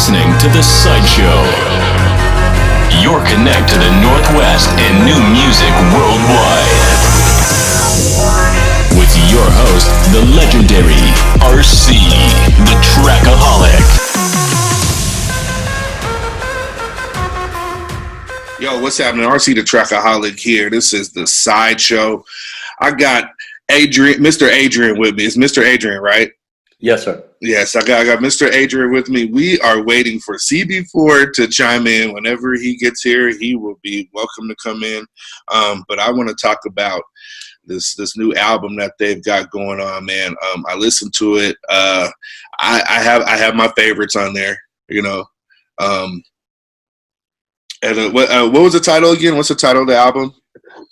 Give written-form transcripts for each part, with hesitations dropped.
listening to The Cide Show, your connect to the Northwest and new music worldwide. With your host, the legendary RC, the Trackaholic. Yo, what's happening? RC, the Trackaholic here. This is The Cide Show. I got Adrian, Mr. Adrian with me. It's Mr. Adrian, right? Yes, sir. Yes, I got Mr. Adrian with me. We are waiting for SEABEFORE to chime in. Whenever he gets here, he will be welcome to come in. But I want to talk about this new album that they've got going on, man. I listened to it. I have my favorites on there, you know. And what was the title again? What's the title of the album?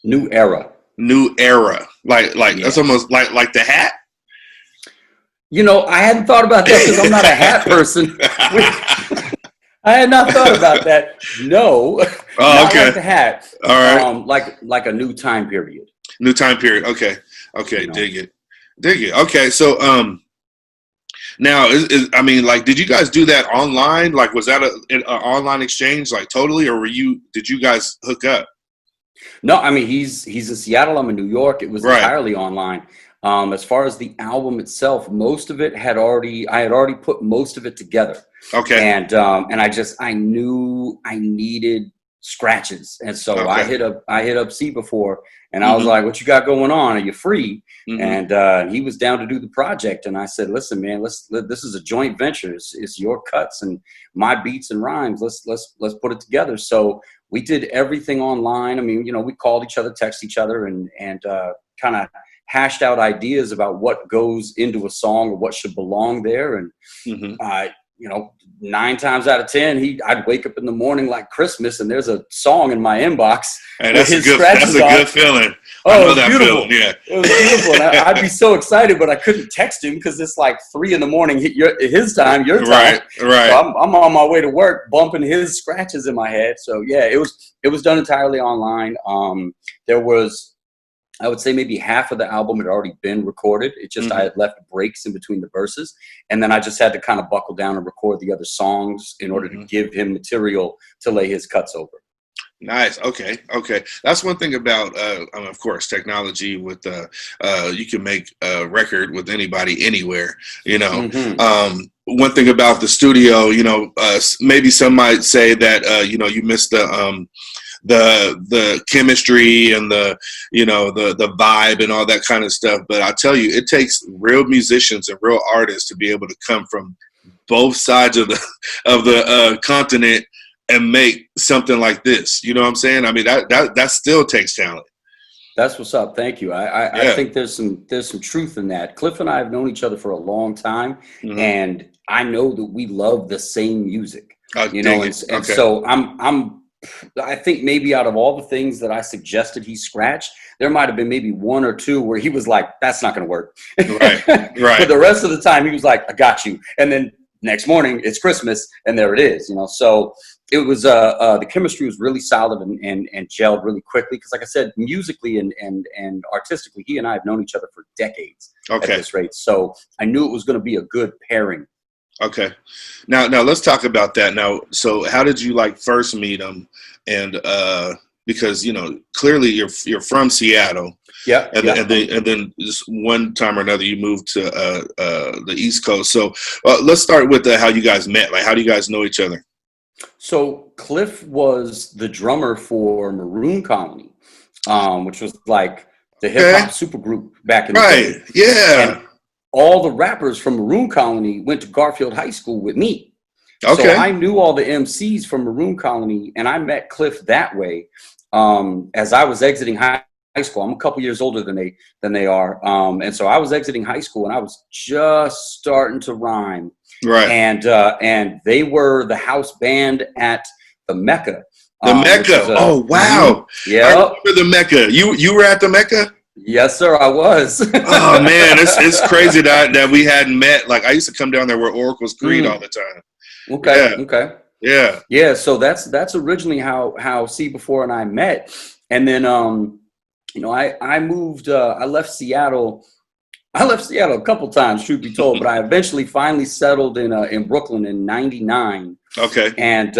New Era. New Era. Like Yeah. That's almost like the hat. You know, I hadn't thought about that because I'm not a hat person. I had not thought about that. No. Oh, okay. Not like the hat. All right. Like a new time period. New time period. Okay. You know. Dig it. Okay. So, now did you guys do that online? Like, was that an online exchange, like totally, or did you guys hook up? No, I mean, he's in Seattle. I'm in New York. It was entirely online. As far as the album itself, most of it I had already put most of it together. Okay. And I knew I needed scratches. And so I hit up SEABEFORE and I was like, what you got going on? Are you free? Mm-hmm. And he was down to do the project. And I said, listen, man, this is a joint venture. It's your cuts and my beats and rhymes. Let's put it together. So we did everything online. I mean, you know, we called each other, text each other and kind of hashed out ideas about what goes into a song or what should belong there. And, 9 times out of 10, I'd wake up in the morning like Christmas and there's a song in my inbox. And that's a good feeling. Oh, I know it was that beautiful. feeling. Yeah. It was beautiful. And I'd be so excited, but I couldn't text him because it's like 3 a.m. His time, your time. Right. So I'm on my way to work bumping his scratches in my head. So yeah, it was done entirely online. There was, I would say maybe half of the album had already been recorded. It just, I had left breaks in between the verses. And then I just had to kind of buckle down and record the other songs in order to give him material to lay his cuts over. Nice. Okay. That's one thing about, of course, technology with, you can make a record with anybody anywhere, you know. One thing about the studio, you know, maybe some might say that, you missed the chemistry and the vibe and all that kind of stuff. But I tell you, it takes real musicians and real artists to be able to come from both sides of the continent and make something like this. You know what I'm saying? I mean, that still takes talent. That's what's up. Thank you. I think there's some truth in that. Cliff and I have known each other for a long time, and I know that we love the same music. So I think maybe out of all the things that I suggested he scratch, there might have been maybe 1 or 2 where he was like, that's not going to work. Right. But the rest of the time he was like, I got you. And then next morning it's Christmas and there it is, you know? So it was, the chemistry was really solid and gelled really quickly. Cause like I said, musically and artistically, he and I have known each other for decades at this rate. So I knew it was going to be a good pairing. Okay. Now let's talk about that. Now, so how did you first meet him? And because clearly you're from Seattle. Yeah. And then just one time or another you moved to the East Coast. So let's start with how you guys met. Like, how do you guys know each other? So Cliff was the drummer for Maroon Colony, which was like the hip hop supergroup back in the day. Yeah. And all the rappers from Maroon Colony went to Garfield High School with me. Okay. So I knew all the MCs from Maroon Colony, and I met Cliff that way as I was exiting high school. I'm a couple years older than they are. And so I was exiting high school, and I was just starting to rhyme. Right. And they were the house band at the Mecca. The Mecca. Oh, wow. Yeah. I remember the Mecca. You were at the Mecca? Yes, sir, I was. Oh man, it's crazy that we hadn't met. Like, I used to come down there where Oracle's Creed all the time. Okay. Yeah. So that's originally how SEABEFORE and I met, and then I moved. I left Seattle I left Seattle a couple times, truth be told, but I eventually finally settled in Brooklyn in '99. Okay. And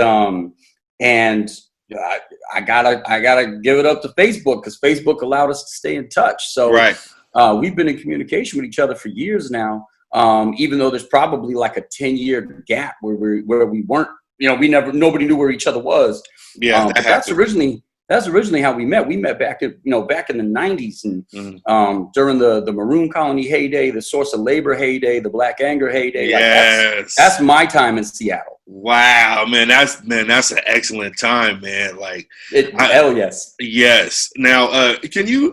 I gotta give it up to Facebook, because Facebook allowed us to stay in touch. So right. We've been in communication with each other for years now. Even though there's probably like a 10-year gap where we weren't, nobody knew where each other was. Yeah, but that's originally how we met. We met back in the 90s, and during the Maroon Colony heyday, the Source of Labor heyday, the Black Anger heyday. Yes. Like that's my time in Seattle. Wow, man, that's an excellent time, man. Like, hell yes. Yes. Now, can you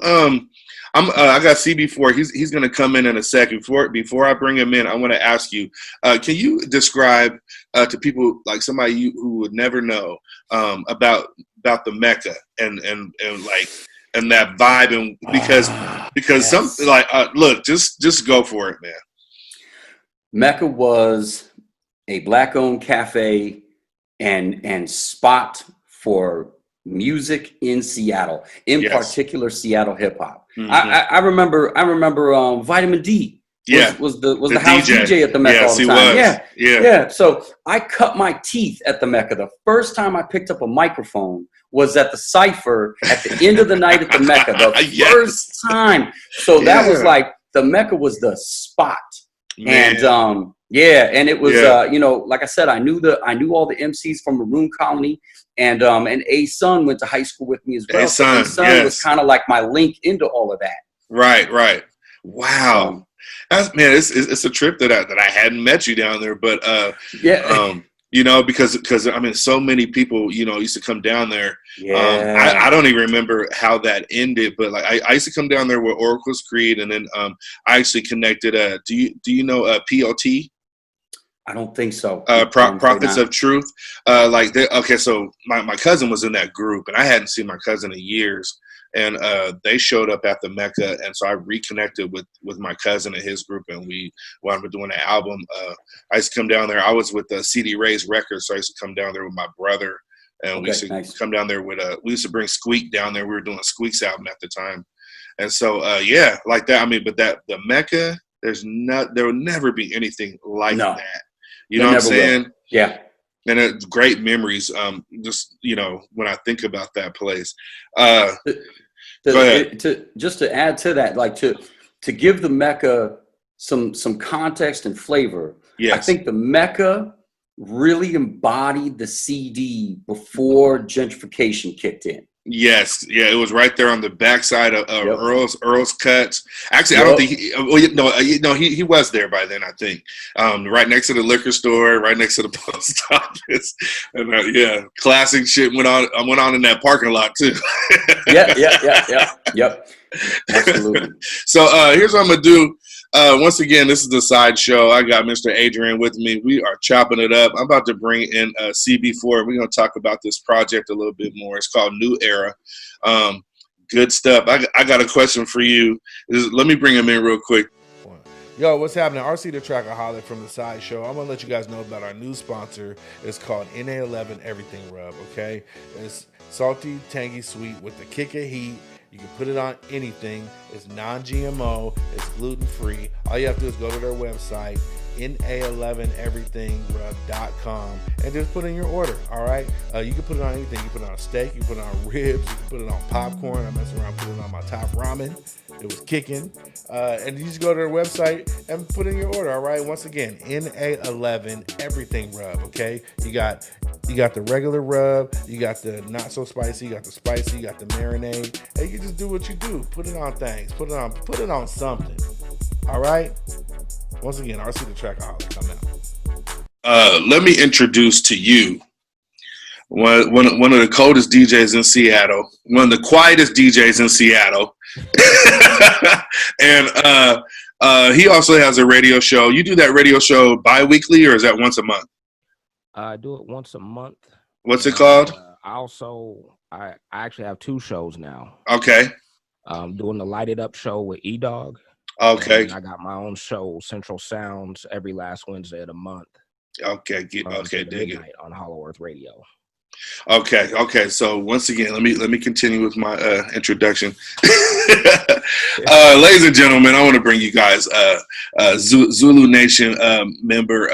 I got CB4. He's going to come in a second. Before I bring him in, I want to ask you, can you describe to people, like somebody who would never know, about the Mecca and that vibe, and because yes. Something like look, just go for it, man. Mecca was a Black-owned cafe and spot for music in Seattle, in yes. particular Seattle hip hop. Mm-hmm. I remember Vitamin D was the house DJ at the Mecca all the time. Yeah. So I cut my teeth at the Mecca. The first time I picked up a microphone was at the Cypher at the end of the night at the Mecca. The yes. first time. So that was like, the Mecca was the spot. Man. And and it was like I said, I knew all the MCs from Maroon Colony, and A-Sun went to high school with me as well. A-Sun yes. was kind of like my link into all of that. Right. Wow. It's a trip that I hadn't met you down there, but because I mean, so many people used to come down there. Yeah. I don't even remember how that ended, but like I used to come down there with Oracle's Creed, and then I actually connected. Do you know POT? I don't think so. Prophets of Truth. So my cousin was in that group, and I hadn't seen my cousin in years. And they showed up at the Mecca, and so I reconnected with my cousin and his group, and we wound up doing an album. I used to come down there. I was with the Cidewayz records, so I used to come down there with my brother, and we used to come down there with we used to bring Squeak down there. We were doing a Squeak's album at the time, and so like that. I mean, but the Mecca, there will never be anything like that. You know what I'm saying? Will. Yeah. And it's great memories. Just when I think about that place. To add to that, like to give the Mecca some context and flavor. Yes. I think the Mecca really embodied the CD before gentrification kicked in. Yes, yeah, it was right there on the backside of Earl's Cuts. Actually, I don't think he was there by then. I think right next to the liquor store, right next to the post office, and classic shit went on in that parking lot too. Yep, absolutely. So here's what I'm gonna do. Once again, this is the Cide Show. I got Mr. Adrian with me. We are chopping it up. I'm about to bring in CB4. We're going to talk about this project a little bit more. It's called New Era. Good stuff. I got a question for you. Let me bring him in real quick. Yo, what's happening? RC the Trackaholic from the Cide Show. I'm going to let you guys know about our new sponsor. It's called Na11 Everything Rub, okay? It's salty, tangy, sweet with the kick of heat. You can put it on anything. It's non-GMO. It's gluten-free. All you have to do is go to their website, Na11everythingrub.com, and just put in your order, all right? You can put it on anything. You can put it on a steak. You can put it on ribs. You can put it on popcorn. I messed around, put it on my top ramen. It was kicking. And you just go to their website and put in your order, all right? Once again, Na11 Everything Rub, okay? You got the regular rub, you got the not so spicy, you got the spicy, you got the marinade, and you just do what you do. Put it on things. Put it on something. All right? Once again, RC the Trackaholic, come out. Let me introduce to you one of the coldest DJs in Seattle, one of the quietest DJs in Seattle. And he also has a radio show. You do that radio show bi-weekly, or is that once a month? I do it once a month. What's it called? I actually have two shows now. Okay. I'm doing the Light It Up show with E-Dog. Okay. And I got my own show, Central Sounds, every last Wednesday of the month. Okay. Okay. Dig it. On Hollow Earth Radio. Okay. So once again, let me continue with my introduction. Ladies and gentlemen, I want to bring you guys Zulu Nation member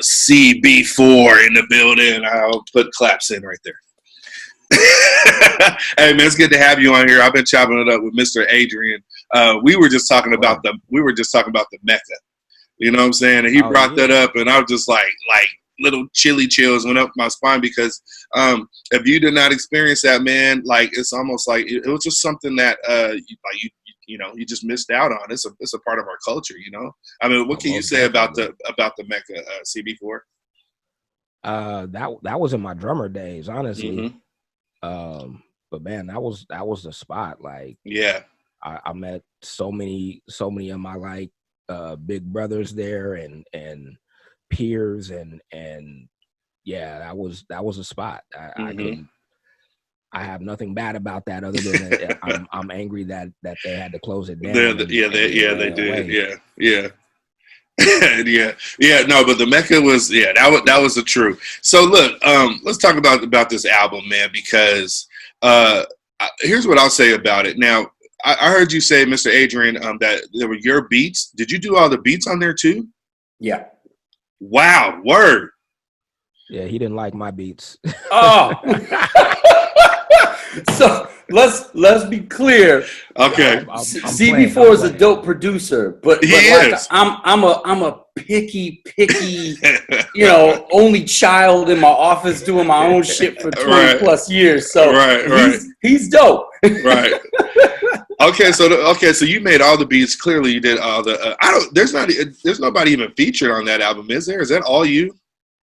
CB4 in the building. I'll put claps in right there. Hey man, it's good to have you on here. I've been chopping it up with Mr. Adrian. We were just talking about the Mecca. You know what I'm saying? And he brought that up, and I was just like little chilly chills went up my spine because if you did not experience that, man, like it's almost like it was just something that you just missed out on. It's a part of our culture, you know. I mean, what can you say about the Mecca, CB4? That was in my drummer days, honestly. Mm-hmm. But man, that was the spot. Like, yeah, I met so many of my like big brothers there and peers and yeah, that was a spot. I have nothing bad about that other than that I'm angry that they had to close it down. They did. Yeah. No, but the Mecca was that was the truth. So look, let's talk about this album, man, because here's what I'll say about it. Now, I heard you say, Mr. Adrian, that there were your beats. Did you do all the beats on there too? Yeah. Wow, word. Yeah, he didn't like my beats. Oh. So let's be clear. Okay. CB4 is a dope producer, but like, I'm a picky, only child in my office doing my own shit for 20 plus years. So he's dope. Right. Okay, so you made all the beats. Clearly, you did all the. There's nobody even featured on that album, is there? Is that all you?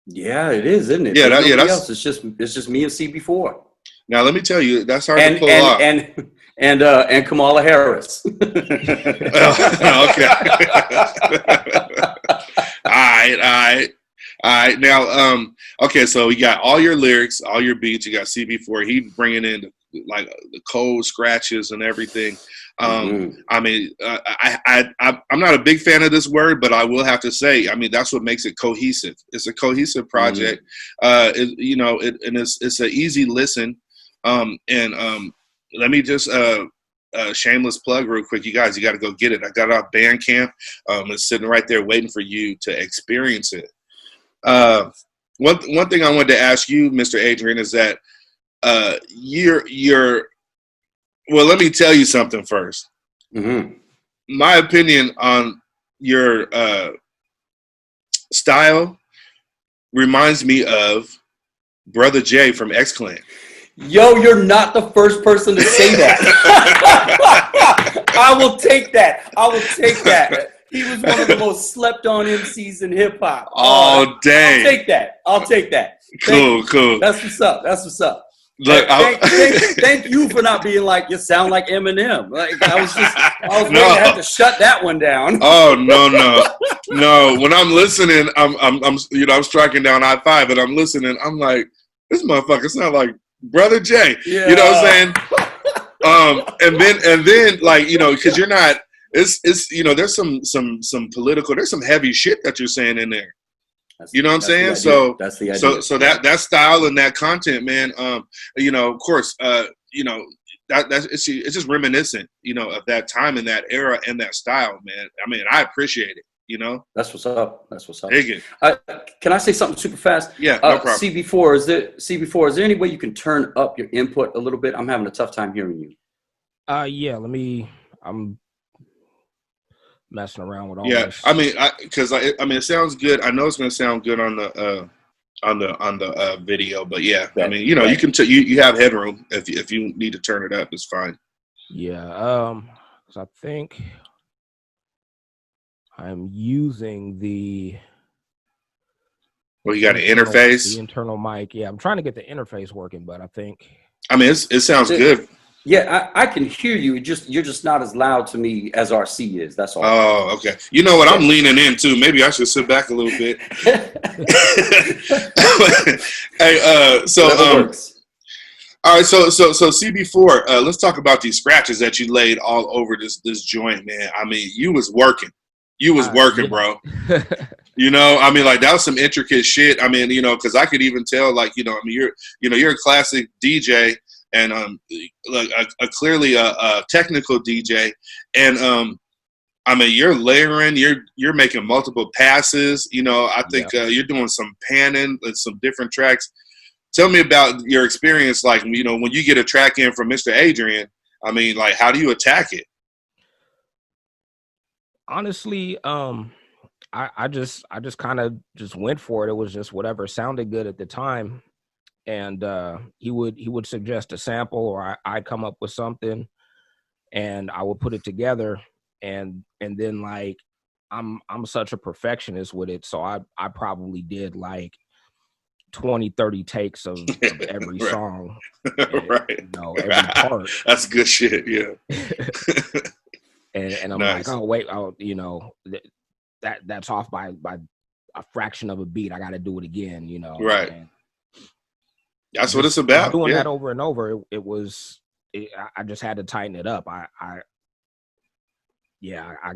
Yeah, it is, isn't it? Yeah, else. It's just me and CB4. Now let me tell you, that's hard to pull off. And Kamala Harris. Okay. All right. Now, okay, so you got all your lyrics, all your beats. You got CB4. He bringing in like the cold scratches and everything. I mean, I'm not a big fan of this word, but I will have to say, I mean, that's what makes it cohesive. It's a cohesive project. It's an easy listen. Let me just shameless plug real quick. You guys, you got to go get it. I got it off Bandcamp. It's sitting right there waiting for you to experience it. One thing I wanted to ask you, Mr. Adrian, is that well, let me tell you something first. Mm-hmm. My opinion on your style reminds me of Brother Jay from X-Clan. Yo, you're not the first person to say that. I will take that. He was one of the most slept on MCs in hip hop. Oh, dang. I'll take that. Cool. That's what's up. Look, thank you for not being like, you sound like Eminem. Like I was waiting to have to shut that one down. Oh no. When I'm listening, I'm striking down I-5 and I'm listening. I'm like, this motherfucker sound like Brother Jay. Yeah. You know what I'm saying? And then like, because you're not. It's there's some political. There's some heavy shit that you're saying in there. You know what I'm saying? So that's the idea. So that style and that content, man. Of course, it's just reminiscent, of that time and that era and that style, man. I mean, I appreciate it. That's what's up. Dig it. Can I say something super fast? Yeah, no problem. CB4, is there any way you can turn up your input a little bit? I'm having a tough time hearing you. Yeah. I'm messing around with all this. I mean, it sounds good. I know it's going to sound good on the video, but yeah, I mean, you can you have headroom if you need to turn it up, it's fine. Yeah, because I think I'm using the. Well, you got an interface, the internal mic. Yeah, I'm trying to get the interface working, but I think. I mean, it sounds good. Yeah, I can hear you. You're just not as loud to me as RC is. That's all. Oh, okay. You know what? I'm leaning in too. Maybe I should sit back a little bit. Hey, all right. So CB4. Let's talk about these scratches that you laid all over this joint, man. I mean, you was working. Bro. You know, I mean, like that was some intricate shit. I mean, you know, because I could even tell, like, you know, I mean, you're a classic DJ and like clearly a technical DJ, and I mean, you're layering, you're making multiple passes. You know, I think you're doing some panning and some different tracks. Tell me about your experience, like, you know, when you get a track in from Mr. Adrian. I mean, like, how do you attack it? Honestly, I just kind of just went for it. It was just whatever sounded good at the time, and he would suggest a sample, or I'd come up with something, and I would put it together, and then like I'm such a perfectionist with it, so I probably did like 20-30 takes of every song. And, right. You know, every part. That's good shit. Yeah. and I'm nice. Like, oh wait, you know, that's off by a fraction of a beat. I got to do it again. You know. Right. And that's what it's about. Doing that over and over. I just had to tighten it up. I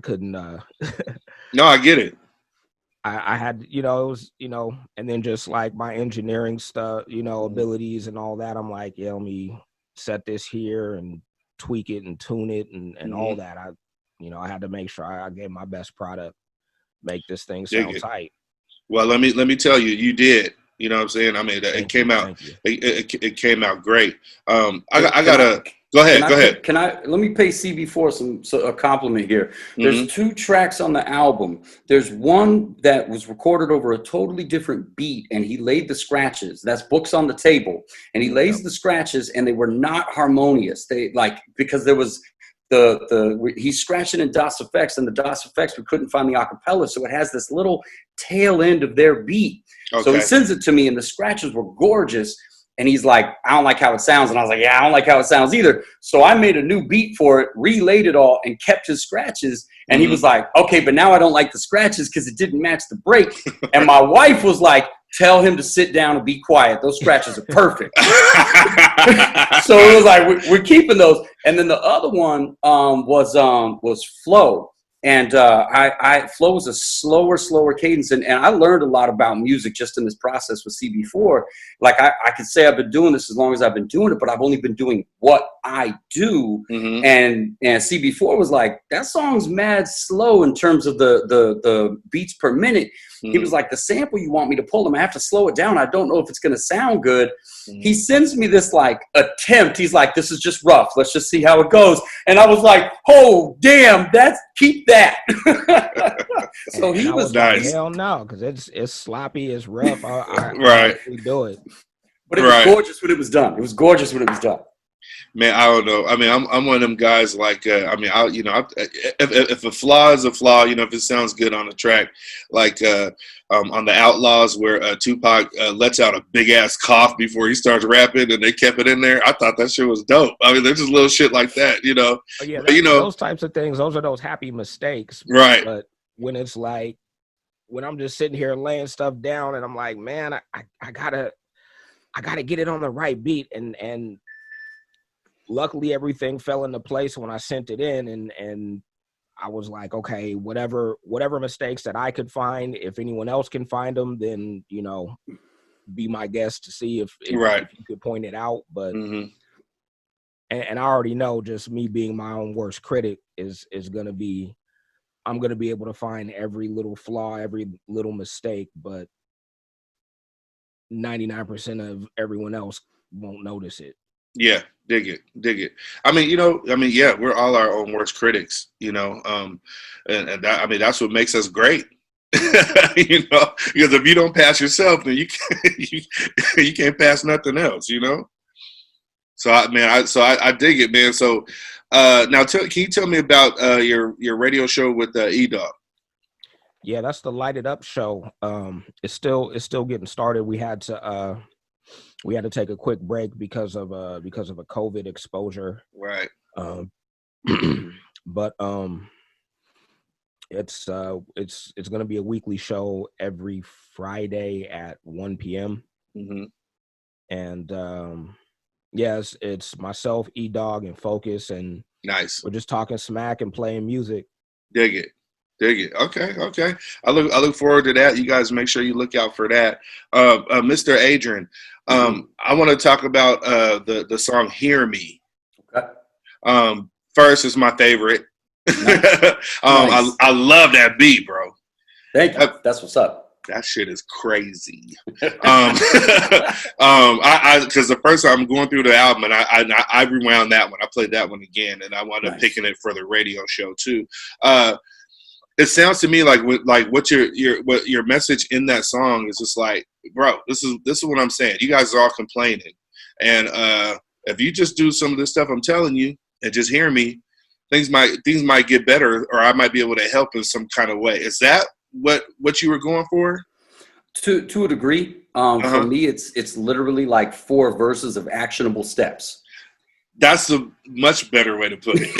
couldn't. No, I get it. I had, you know, it was, you know, and then just like my engineering stuff, you know, abilities and all that. I'm like, yeah, let me set this here and tweak it and tune it and all that. I had to make sure I gave my best product, make this thing sound tight. Well, let me tell you, you did. You know what I'm saying? I mean, it came out great. I gotta. Go ahead. Let me pay CB4 a compliment here. There's 2 tracks on the album. There's one that was recorded over a totally different beat, and he laid the scratches. That's Books on the Table. And he lays the scratches, and they were not harmonious. They because there was he's scratching in DOS effects, and the DOS effects, we couldn't find the acapella, so it has this little tail end of their beat. Okay. So he sends it to me, and the scratches were gorgeous. And he's like, I don't like how it sounds. And I was like, yeah, I don't like how it sounds either. So I made a new beat for it, relayed it all, and kept his scratches. And he was like, okay, but now I don't like the scratches because it didn't match the break. And my wife was like, tell him to sit down and be quiet. Those scratches are perfect. So it was like, we're keeping those. And then the other one was Flow. And Flow was a slower cadence, and I learned a lot about music just in this process with CB4. Like I could say I've been doing this as long as I've been doing it, but I've only been doing what I do. And CB4 was like, that song's mad slow in terms of the beats per minute. He was like, the sample you want me to pull them, I have to slow it down. I don't know if it's gonna sound good. He sends me this like attempt. He's like, this is just rough. Let's just see how it goes. And I was like, oh damn, keep that. So he was nice. Like, hell no, because it's sloppy, it's rough. I right. do it. But it was gorgeous when it was done. It was gorgeous when it was done. Man, I don't know. I mean, I'm one of them guys. Like, I mean, if a flaw is a flaw, you know, if it sounds good on a track, like on the Outlaws, where Tupac lets out a big ass cough before he starts rapping, and they kept it in there. I thought that shit was dope. I mean, there's just little shit like that, you know. Oh, yeah, but, you know, those types of things. Those are those happy mistakes, right? But when it's like, when I'm just sitting here laying stuff down, and I'm like, man, I gotta get it on the right beat, and luckily everything fell into place when I sent it in, and I was like, okay, whatever mistakes that I could find, if anyone else can find them, then, you know, be my guest to see if you could point it out. But and I already know, just me being my own worst critic is gonna be, I'm gonna be able to find every little flaw, every little mistake, but 99% of everyone else won't notice it. Yeah, dig it. I mean, yeah, we're all our own worst critics, you know, and that, I mean, that's what makes us great, you know, because if you don't pass yourself, then you can't pass nothing else, you know. So I dig it, man. So now, can you tell me about your radio show with E-Dog? Yeah, that's the Light It Up show. It's still getting started. We had to take a quick break because of a COVID exposure. Right. But it's going to be a weekly show every Friday at 1 p.m. And yes, it's myself, E-Dog, and Focus, and nice. we're just talking smack and playing music. Dig it. Dig it. Okay. I look forward to that. You guys make sure you look out for that. Mr. Adrian, I want to talk about the song "Hear Me." Okay. First is my favorite. Nice. Nice. I love that beat, bro. Thank you. That's what's up. That shit is crazy. Because the first time I'm going through the album, and I rewound that one. I played that one again, and I wound up picking it for the radio show too. It sounds to me like what your message in that song is just like, bro, this is what I'm saying. You guys are all complaining, and if you just do some of this stuff I'm telling you and just hear me, things might get better, or I might be able to help in some kind of way. Is that what you were going for? To a degree. For me, it's literally like 4 verses of actionable steps. That's a much better way to put it.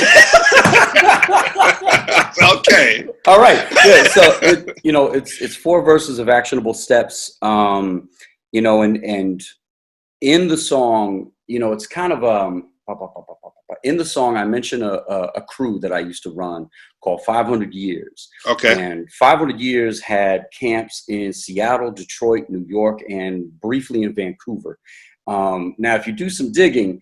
Okay. All right. Yeah. So it's 4 verses of actionable steps. And in the song, it's kind of in the song, I mention a crew that I used to run called 500 Years. Okay. And 500 Years had camps in Seattle, Detroit, New York, and briefly in Vancouver. Now, if you do some digging,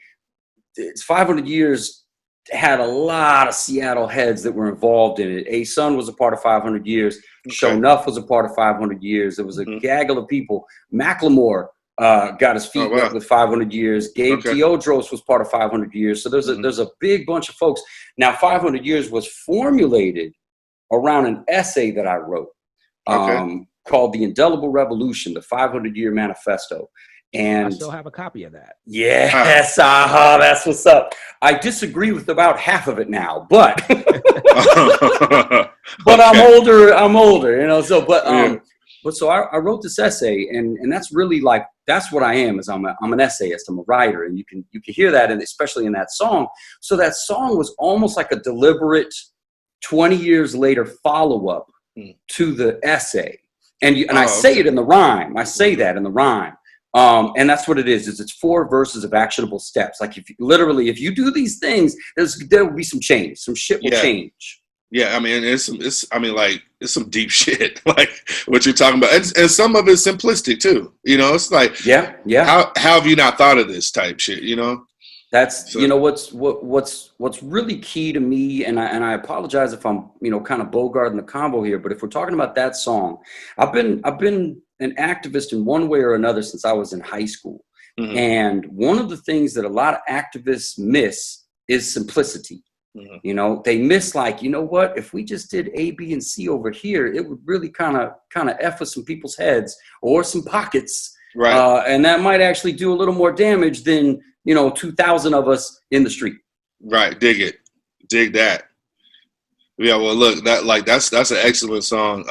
it's 500 Years had a lot of Seattle heads that were involved in it. A-Sun was a part of 500 Years. Okay. Show Enough was a part of 500 Years. There was a gaggle of people. Macklemore got his feet wet with 500 Years. Gabe Teodros was part of 500 Years. So there's a big bunch of folks. Now, 500 Years was formulated around an essay that I wrote called The Indelible Revolution, the 500-Year Manifesto. And I still have a copy of that. Yes, that's what's up. I disagree with about half of it now, but but I'm older, so I wrote this essay, and that's really like, that's what I am, is I'm an essayist, I'm a writer, and you can hear that, and especially in that song. So that song was almost like a deliberate 20 years later follow-up to the essay. And I say it in the rhyme. I say that in the rhyme. And that's what it is it's 4 verses of actionable steps. Like if you do these things, there will be some change. Some shit will change. Yeah, I mean, it's some deep shit, like what you're talking about, and some of it's simplistic too. It's like, yeah. How have you not thought of this type shit? That's what's really key to me, and I apologize if I'm kind of bogarting the convo here, but if we're talking about that song, I've been an activist in one way or another since I was in high school, and one of the things that a lot of activists miss is simplicity. They miss, like, what, if we just did A, B, and C over here, it would really kind of F with some people's heads or some pockets. Right. And that might actually do a little more damage than, 2,000 of us in the street. Right. Dig it. Dig that. Yeah. Well, look, that's an excellent song.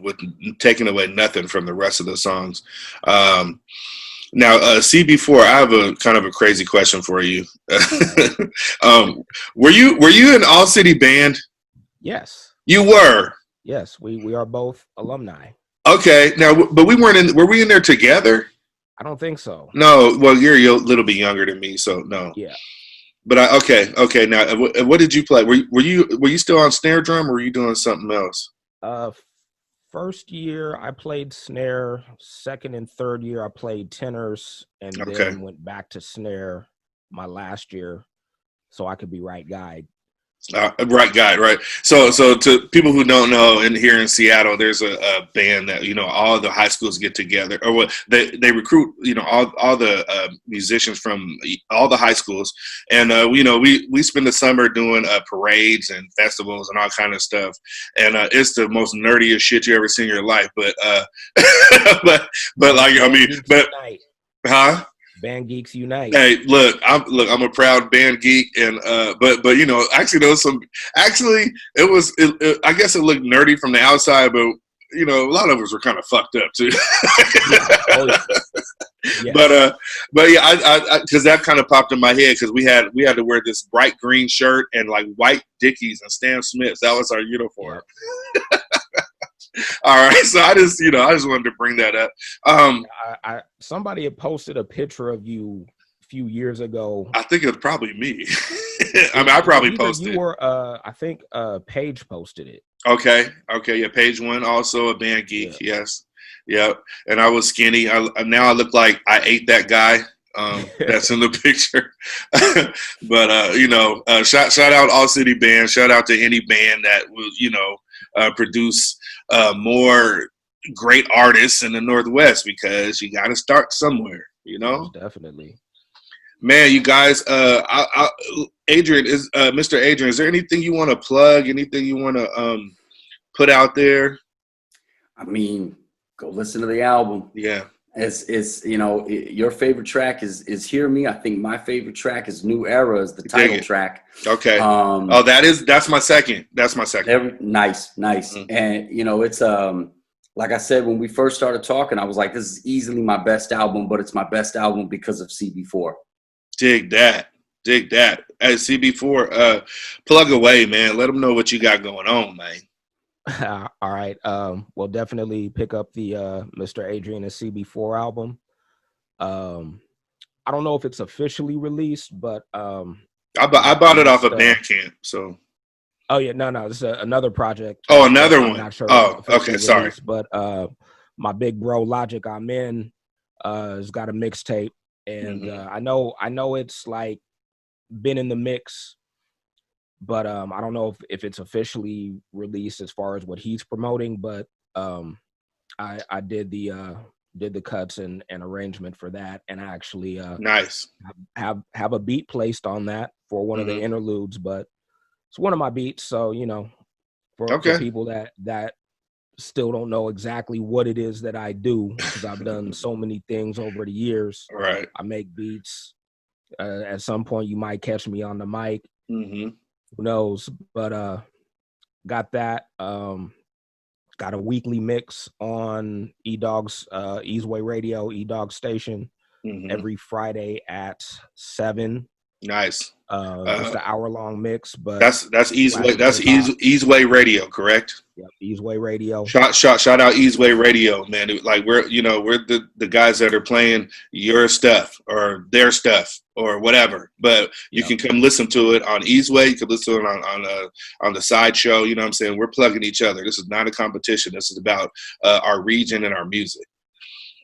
With taking away nothing from the rest of the songs. Now, SEABEFORE, I have a kind of a crazy question for you. Were you an all city band? Yes. You were? Yes, we are both alumni. Okay. Now, but were we in there together? I don't think so. No. Well, you're a little bit younger than me, so no. Yeah. But okay. Now, what did you play? Were you still on snare drum, or were you doing something else? First year I played snare. Second and third year I played tenors, and then went back to snare my last year, so I could be right guide. Right guy, right. So to people who don't know, here in Seattle, there's a band that all the high schools get together, or what they recruit all the musicians from all the high schools, and we spend the summer doing parades and festivals and all kind of stuff, and it's the most nerdiest shit you ever seen in your life, but Band Geeks Unite. Hey, look, I'm a proud band geek, and but actually there was some. Actually, I guess it looked nerdy from the outside, but a lot of us were kind of fucked up too. Yeah. But yeah, I because that kind of popped in my head, because we had to wear this bright green shirt and like white Dickies and Stan Smiths. That was our uniform. Yeah. All right, so I just wanted to bring that up. Somebody had posted a picture of you a few years ago. I think it was probably me. I probably posted. You were, I think, Paige posted it. Okay. Yeah, page one, also a band geek. Yeah. Yes. Yep. And I was skinny. Now I look like I ate that guy. That's in the picture. But shout out All City Band. Shout out to any band that will produce more great artists in the Northwest, because you got to start somewhere. Most definitely. Man, you guys, Adrian is Mr. Adrian. Is there anything you want to plug? Anything you want to put out there? I mean, go listen to the album. Yeah, it's your favorite track is "Hear Me." I think my favorite track is "New Era," is the title track. Okay. That's my second. That's my second. Nice. Mm-hmm. And it's like I said when we first started talking, I was like, this is easily my best album, but it's my best album because of CB4. Dig that. As CB4, plug away, man. Let them know what you got going on, man. All right. We'll definitely pick up the Mr. Adrian and CB4 album. I don't know if it's officially released, but I bought it off of Bandcamp. So. Oh yeah, no, it's another project. Oh, another one. I'm not sure. Oh, okay, sorry. But my big bro Logic Amen has got a mixtape. And I know it's like been in the mix, but I don't know if it's officially released as far as what he's promoting. But I did the cuts and arrangement for that, and I actually nice have a beat placed on that for one of the interludes. But it's one of my beats, so for people that still don't know exactly what it is that I do, because I've done so many things over the years. Right. I make beats. At some point, you might catch me on the mic. Mm-hmm. Who knows? But got that. Got a weekly mix on E-Dog's Cidewayz Radio, E-Dog Station, every Friday at 7. Nice. Just an hour-long mix, but that's Cidewayz. That's Cidewayz Radio, correct? Yep, Cidewayz Radio. Shout out Cidewayz Radio, man. Like we're the guys that are playing your stuff or their stuff or whatever. But you can come listen to it on Cidewayz. You can listen to it on the Cide show. You know what I'm saying? We're plugging each other. This is not a competition. This is about our region and our music.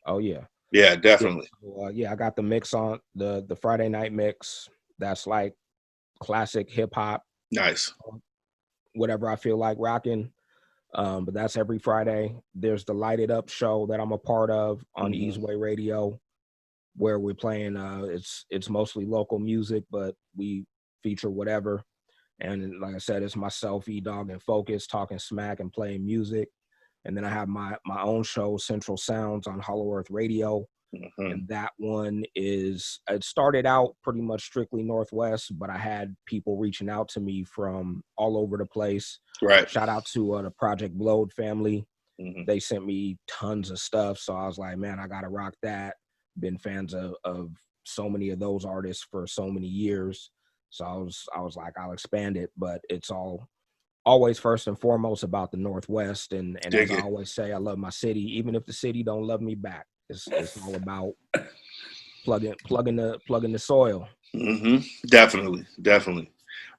Oh yeah. Yeah, definitely. I got the mix on the Friday night mix. That's like classic hip hop. Nice. Whatever I feel like rocking. But that's every Friday. There's the Light It Up show that I'm a part of on Cidewayz Radio, where we're playing it's mostly local music, but we feature whatever. And like I said, it's myself, E-Dog, and Focus talking smack and playing music. And then I have my own show, Central Sounds, on Hollow Earth Radio. And that one it started out pretty much strictly Northwest, but I had people reaching out to me from all over the place. Right. Shout out to the Project Blowed family. They sent me tons of stuff. So I was like, man, I got to rock that. Been fans of so many of those artists for so many years. So I was like, I'll expand it, but it's always first and foremost about the Northwest. And as I always say, I love my city, even if the city don't love me back. It's all about plugging the soil. Definitely.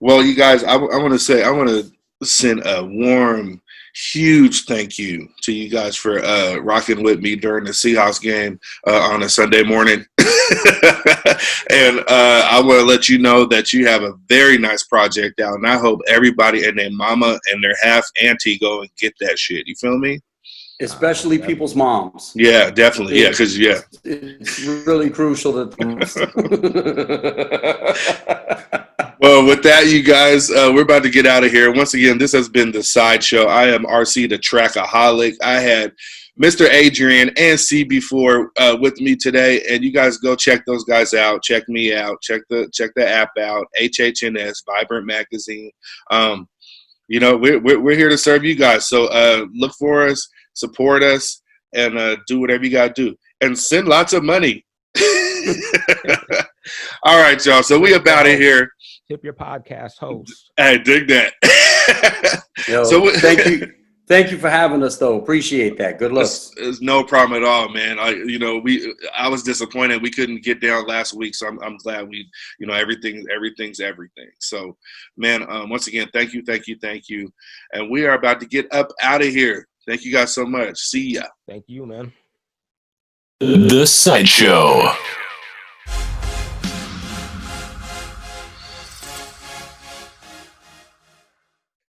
Well, you guys, I want to send a warm, huge thank you to you guys for rocking with me during the Seahawks game on a Sunday morning. And I want to let you know that you have a very nice project out, and I hope everybody and their mama and their half auntie go and get that shit. You feel me? Especially people's moms. Yeah, definitely. Yeah, because it's really crucial that. Well, with that, you guys, we're about to get out of here. Once again, this has been the Cide Show. I am RC the Trackaholic. I had Mr. Adrian and CB4 with me today, and you guys go check those guys out. Check me out. Check the app out. HHNS Vibrant Magazine. We're here to serve you guys. So look for us. Support us, and do whatever you got to do. And send lots of money. All right, y'all. So we about it here. Tip your podcast host. I dig that. Yo, so thank you. Thank you for having us, though. Appreciate that. Good luck. It's no problem at all, man. I was disappointed we couldn't get down last week, so I'm glad we, everything's everything. So, man, once again, thank you, and we are about to get up out of here. Thank you guys so much. See ya. Thank you, man. The Cide Show.